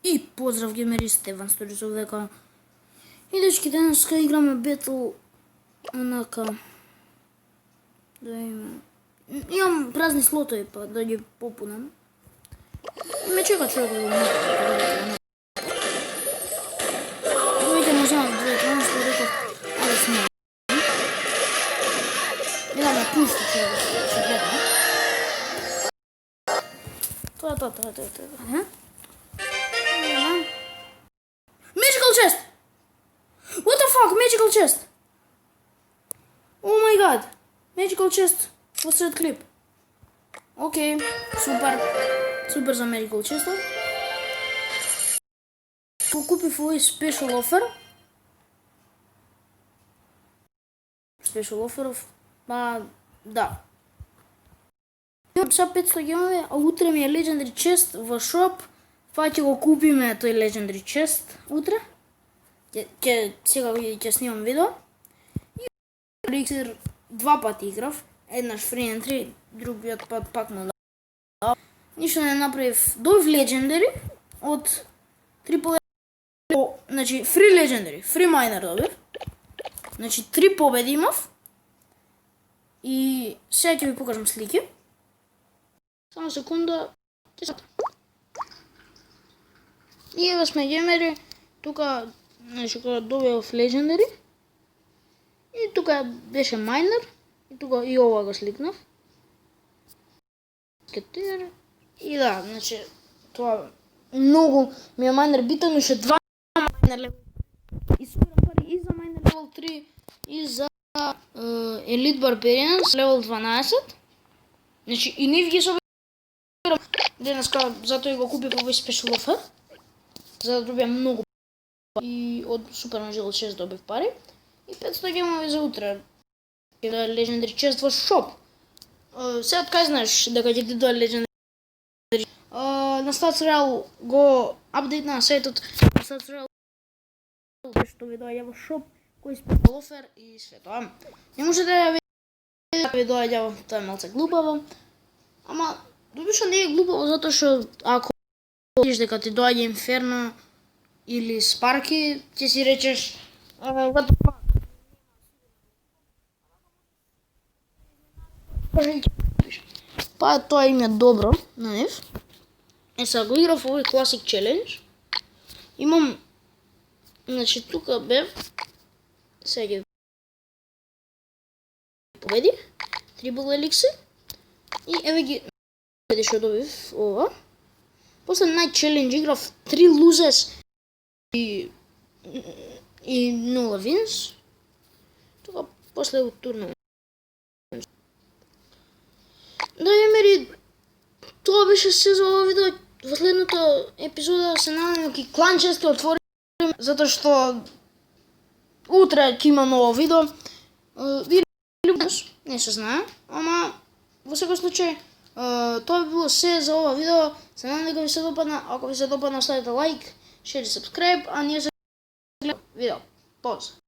И поздрав геймеристите, Ван Сторис овдека. И дечки, денеска играме Battle онака. Да имам празни слотови, па да ги попунам. И ме чека човек да го направи. Довеќе му вземам 2 што реков, ајде сме. И да ме пусти човек да се гледа. Тоа. Magical chest! What the fuck? Magical chest! Oh my god! Magical chest посред клип. Окей, супер. Супер за Magical chest. Покупив овој special offer. Special offer, па да. Имам са 500 гемови, а утре ми е Legendary chest во шоп. Па ќе го купиме тој Legendary chest утре. Сега ќе снимам видео. И Elixir 2 пати играв. Еднаш free entry, другиот пат пак му дав. Ништо не направив. Добив Legendary од Triple. Значи free Legendary, free miner добив. Значи 3 победи имав. И сега ќе ви покажам слики. Само секунда. И ева сме геймери. Тука, значи, кога добив Legendary. И тука беше майнер. И тука и ова го сликнав. И да, значи, тоа многу ми е майнер битен, уште 2 майнер левел. И собирам пари и за майнер левел 3, и за Elite Barbarians левел 12. Значи, и нив ги собирам денеска, затоа и го купив овој special offer. За да добиам многу пари. И од Super Magical Chest добив пари. И 500 гемови за утре. Ќе да Legendary Chest во шоп. Сега откај знаеш дека ќе ти дојде Legendary? На Stats Royale го апдейтна сајтот на Stats Royale што ви доаѓа во шоп, кој special offer и све тоа. Не може да ви доаѓа, тоа е малце глупаво. Ама добишо не е глупаво затоа што ако видиш дека ти доаѓа Inferno или Sparky, ќе си речеш what the fuck. Па тоа им е добро на нив. Сега го играв овој Classic Challenge. Имам, значи тука бе, сега ги победи, Triple Elixir. И еве ги победи што добив ова. После Night Challenge играв 3 loses и 0 wins. Тука после турнамент. Да, геймери, тоа беше се за ова видео. Во следната епизода се надевам дека клан чест ќе отворим, затоа што утре ќе има ново видео. Не се знае, ама во секој случај тоа би било се за ова видео. Се надевам дека ви се допадна. Ако ви се допадна, оставете лайк, шер и сабскрайб, а ние се гледаме видео. Поз!